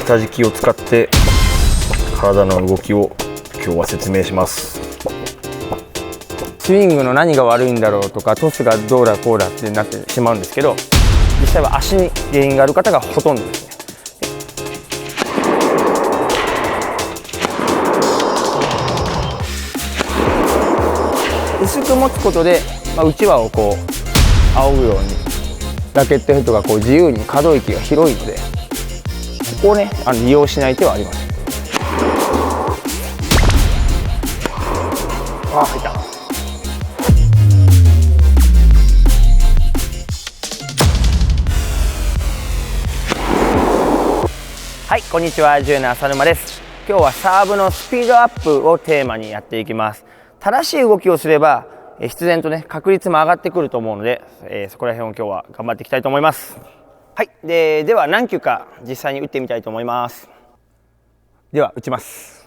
下敷きを使って体の動きを今日は説明します。スイングの何が悪いんだろうとか、トスがどうだこうだってなってしまうんですけど、実際は足に原因がある方がほとんどですね。薄く持つことで、うちわをこう仰ぐようにラケットヘッドがこう自由に可動域が広いので、ここをね利用しない手はありません。入った。はい、こんにちは、10の浅沼です。今日はサーブのスピードアップをテーマにやっていきます。正しい動きをすれば必然とね確率も上がってくると思うので、そこら辺を今日は頑張っていきたいと思います。はい、では何球か実際に打ってみたいと思います。では打ちます。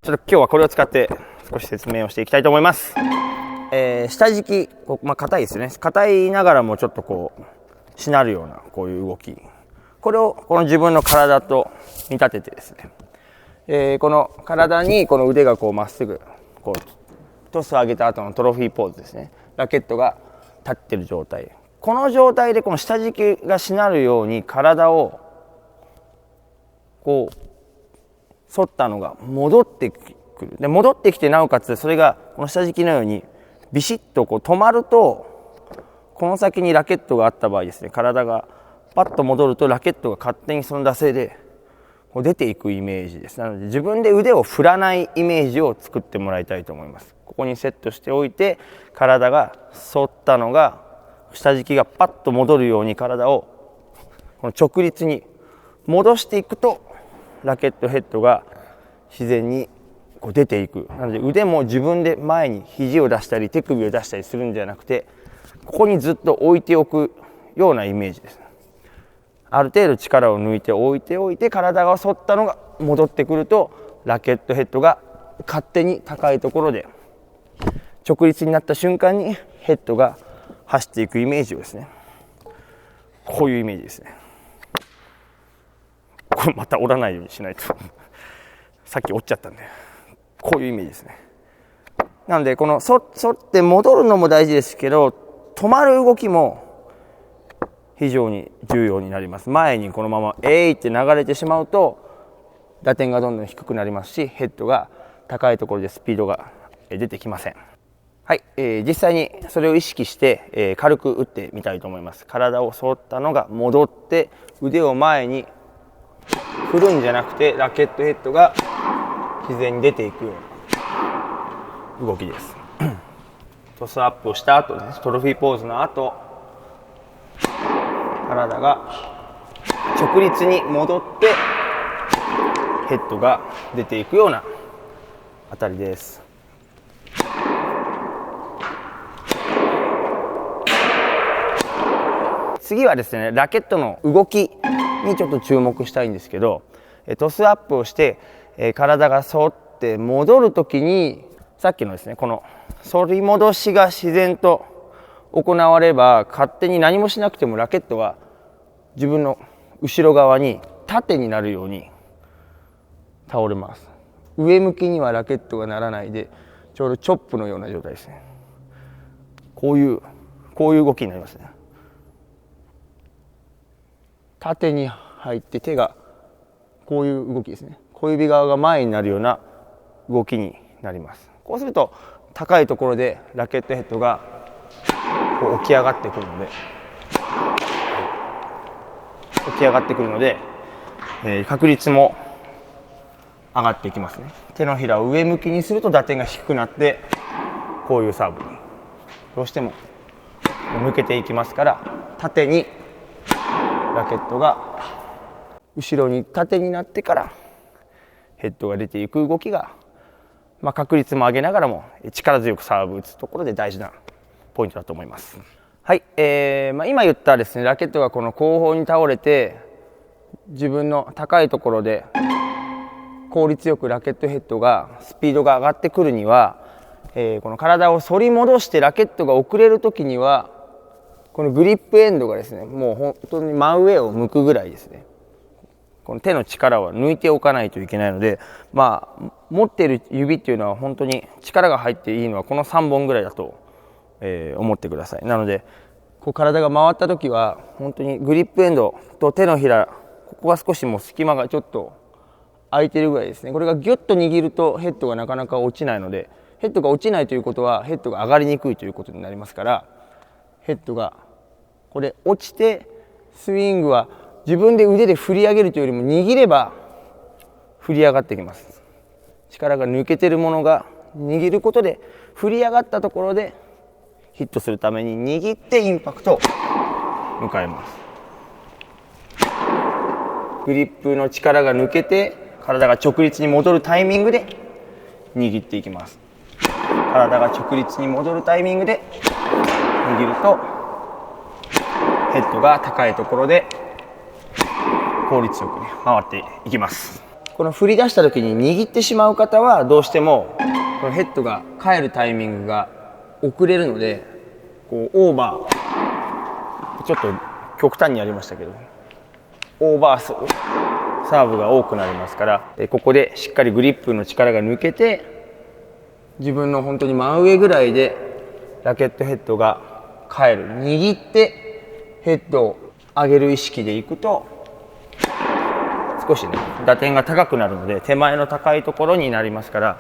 ちょっと今日はこれを使って少し説明をしていきたいと思います。下敷き、硬いですよね。硬いながらもちょっとこうしなるようなこういう動き、これをこの自分の体と見立ててですね、この体にこの腕がこうまっすぐこうトスを上げた後のトロフィーポーズですね。ラケットが立ってる状態、この状態でこの下敷きがしなるように体をこう反ったのが戻ってくる。で戻ってきて、なおかつそれがこの下敷きのようにビシッとこう止まると、この先にラケットがあった場合ですね、体がパッと戻るとラケットが勝手にその惰性でこう出ていくイメージです。なので自分で腕を振らないイメージを作ってもらいたいと思います。ここにセットしておいて、体が反ったのが下敷きがパッと戻るように体をこの直立に戻していくと、ラケットヘッドが自然にこう出ていく。なので腕も自分で前に肘を出したり手首を出したりするんじゃなくて、ここにずっと置いておくようなイメージです。ある程度力を抜いて置いておいて、体が反ったのが戻ってくると、ラケットヘッドが勝手に高いところで直立になった瞬間にヘッドが走っていくイメージをですね、こういうイメージですね。これまた折らないようにしないとさっき折っちゃったんで、こういうイメージですね。なのでこの反って戻るのも大事ですけど、止まる動きも非常に重要になります。前にこのままって流れてしまうと打点がどんどん低くなりますし、ヘッドが高いところでスピードが出てきません。はい、実際にそれを意識して、軽く打ってみたいと思います。体を反ったのが戻って腕を前に振るんじゃなくて、ラケットヘッドが自然に出ていくような動きです。トスアップをした後です、トロフィーポーズの後、体が直立に戻ってヘッドが出ていくような当たりです。次はですね、ラケットの動きにちょっと注目したいんですけど、トスアップをして、体が反って戻るときに、さっきのですねこの反り戻しが自然と行われば、勝手に何もしなくてもラケットは自分の後ろ側に縦になるように倒れます。上向きにはラケットがならないで、ちょうどチョップのような状態ですね。こういう動きになりますね。縦に入って手がこういう動きですね。小指側が前になるような動きになります。こうすると高いところでラケットヘッドがこう起き上がってくるので、確率も上がっていきますね。手のひらを上向きにすると打点が低くなって、こういうサーブにどうしても抜けていきますから、縦にラケットが後ろに縦になってからヘッドが出ていく動きが確率も上げながらも力強くサーブ打つところで大事なポイントだと思います。はい、今言ったですね、ラケットがこの後方に倒れて自分の高いところで効率よくラケットヘッドがスピードが上がってくるには、この体を反り戻してラケットが遅れるときにはこのグリップエンドがですね、もう本当に真上を向くぐらいですね、この手の力を抜いておかないといけないので、持っている指っていうのは本当に力が入っていいのはこの3本ぐらいだと、思ってください。なのでこう体が回った時は本当にグリップエンドと手のひら、ここが少しもう隙間がちょっと空いてるぐらいですね。これがギュッと握るとヘッドがなかなか落ちないので、ヘッドが落ちないということはヘッドが上がりにくいということになりますから、ヘッドがこれ落ちてスイングは自分で腕で振り上げるというよりも握れば振り上がってきます。力が抜けてるものが握ることで振り上がったところでヒットするために握ってインパクトを迎えます。グリップの力が抜けて体が直立に戻るタイミングで握っていきます。体が直立に戻るタイミングで握るとヘッドが高いところで効率よくね回っていきます。この振り出した時に握ってしまう方はどうしてもこのヘッドが返るタイミングが遅れるので、こうオーバー、ちょっと極端にやりましたけどオーバーサーブが多くなりますから、ここでしっかりグリップの力が抜けて自分の本当に真上ぐらいでラケットヘッドが返る、握ってヘッドを上げる意識でいくと少しね打点が高くなるので、手前の高いところになりますから、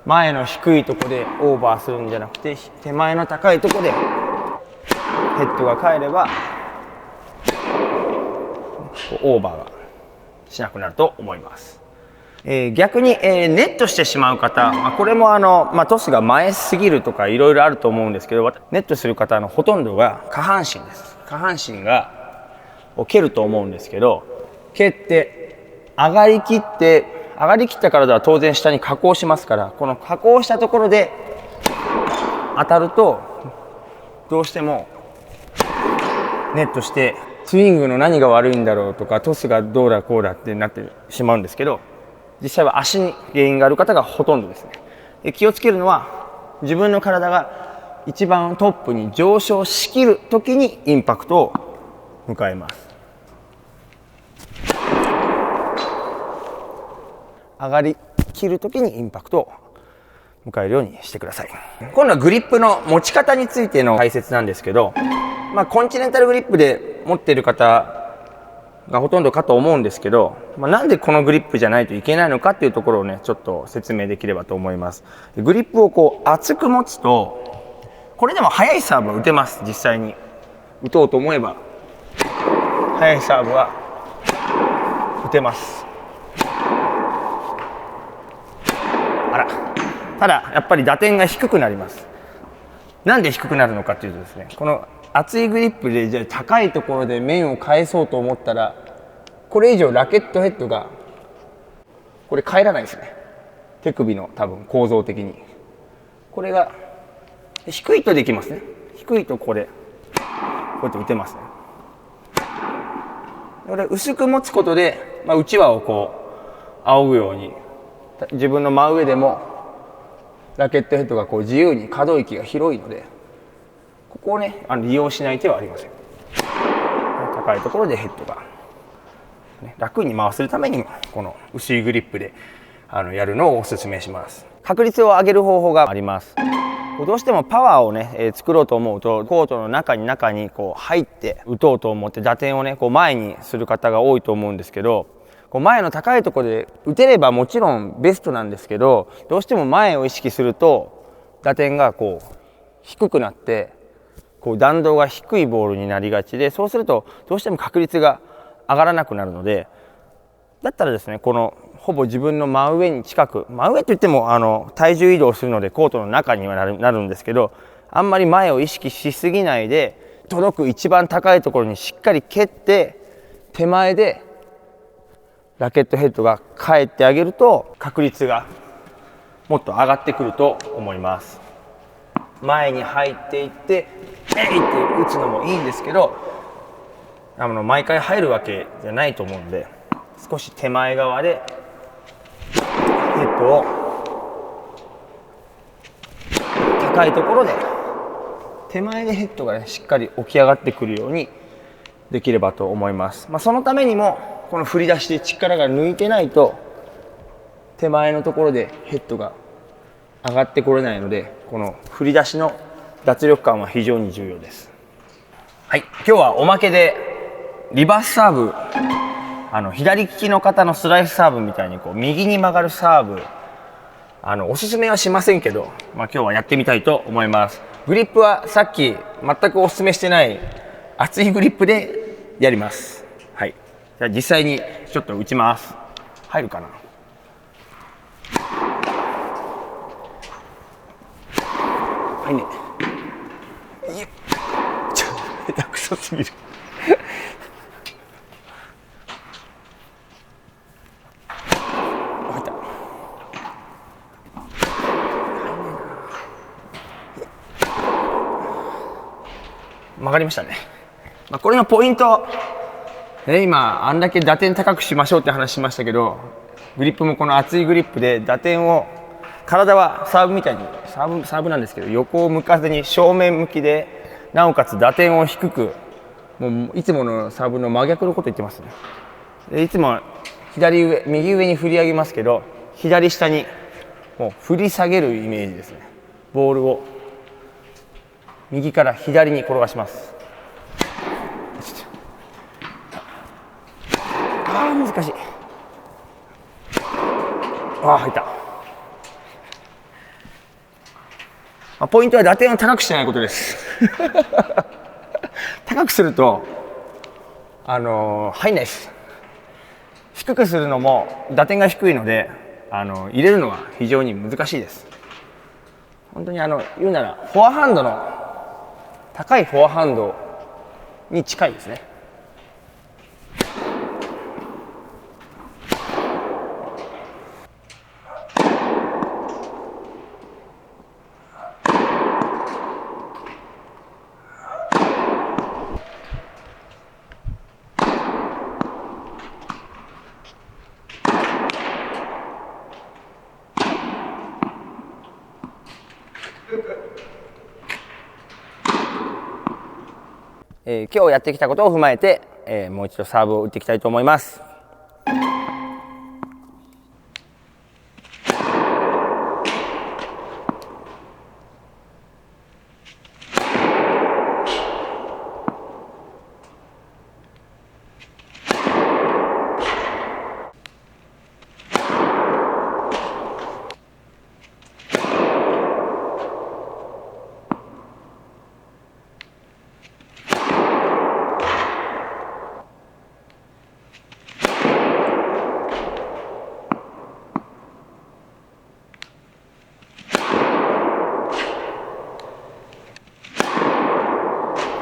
前の低いところでオーバーするんじゃなくて手前の高いところでヘッドが返ればオーバーがしなくなると思います。逆に、ネットしてしまう方、これもトスが前すぎるとかいろいろあると思うんですけど、ネットする方のほとんどが下半身です。下半身が蹴ると思うんですけど、蹴って上がりきった体は当然下に下降しますから、この下降したところで当たるとどうしてもネットしてスイングの何が悪いんだろうとかトスがどうだこうだってなってしまうんですけど、実際は足に原因がある方がほとんどですね。気をつけるのは自分の体が一番トップに上昇しきる時にインパクトを迎えます。上がりきる時にインパクトを迎えるようにしてください。今度はグリップの持ち方についての解説なんですけど、コンチネンタルグリップで持っている方がほとんどかと思うんですけど、なんでこのグリップじゃないといけないのかっていうところをねちょっと説明できればと思います。グリップをこう厚く持つと、これでも速いサーブは打てます。実際に打とうと思えば速いサーブは打てます。ただやっぱり打点が低くなります。なんで低くなるのかというとですね、この厚いグリップでじゃあ高いところで面を返そうと思ったら、これ以上ラケットヘッドがこれ返らないですね。手首の多分構造的にこれが低いとできますね。低いとこれこうやって打てますね。これ薄く持つことで、うちわをこう仰ぐように自分の真上でもラケットヘッドがこう自由に可動域が広いので、ここをね利用しない手はありません。高いところでヘッドが、楽に回すためにこの薄いグリップでやるのをお勧めします。確率を上げる方法があります。どうしてもパワーをね、作ろうと思うとコートの中にこう入って打とうと思って打点をねこう前にする方が多いと思うんですけど、こう前の高いところで打てればもちろんベストなんですけど、どうしても前を意識すると打点がこう低くなってこう弾道が低いボールになりがちで、そうするとどうしても確率が上がらなくなるので、だったらですね、このほぼ自分の真上に近く、真上といっても体重移動するのでコートの中にはなるんですけど、あんまり前を意識しすぎないで届く一番高いところにしっかり蹴って手前でラケットヘッドが返ってあげると確率がもっと上がってくると思います。前に入っていってって打つのもいいんですけど、毎回入るわけじゃないと思うんで、少し手前側でヘッドを高いところで手前でヘッドが、しっかり起き上がってくるようにできればと思います。そのためにもこの振り出しで力が抜いてないと手前のところでヘッドが上がってこれないので、この振り出しの脱力感は非常に重要です。はい、今日はおまけでリバースサーブ、左利きの方のスライスサーブみたいに右に曲がるサーブ、おすすめはしませんけど、今日はやってみたいと思います。グリップはさっき全くおすすめしてない厚いグリップでやります。はい、じゃあ実際にちょっと打ちます。入るかな。はいね。ちょっと下手くそすぎる。入った。曲がりましたね。これのポイント、今あんだけ打点高くしましょうって話しましたけど、グリップもこの厚いグリップで打点を、体はサーブみたいにサーブなんですけど、横を向かずに正面向きで、なおかつ打点を低く、もういつものサーブの真逆のこと言ってますね。でいつも右上に振り上げますけど、左下にもう振り下げるイメージですね。ボールを右から左に転がします。難しい。入った。ポイントは打点を高くしないことです。高くすると入んないです。低くするのも打点が低いので入れるのは非常に難しいです。本当に言うならフォアハンドの高いフォアハンドに近いですね。今日やってきたことを踏まえて、もう一度サーブを打っていきたいと思います。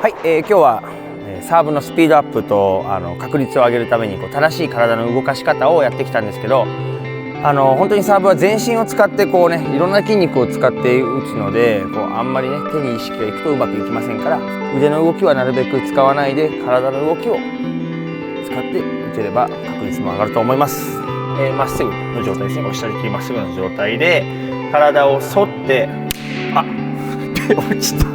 はい、今日はサーブのスピードアップと確率を上げるために正しい体の動かし方をやってきたんですけど、本当にサーブは全身を使っていろんな筋肉を使って打つのであんまりね手に意識がいくとうまくいきませんから、腕の動きはなるべく使わないで体の動きを使って打てれば確率も上がると思います。まっすぐの状態ですね。お下敷きまっすぐの状態で体を反って、手落ちた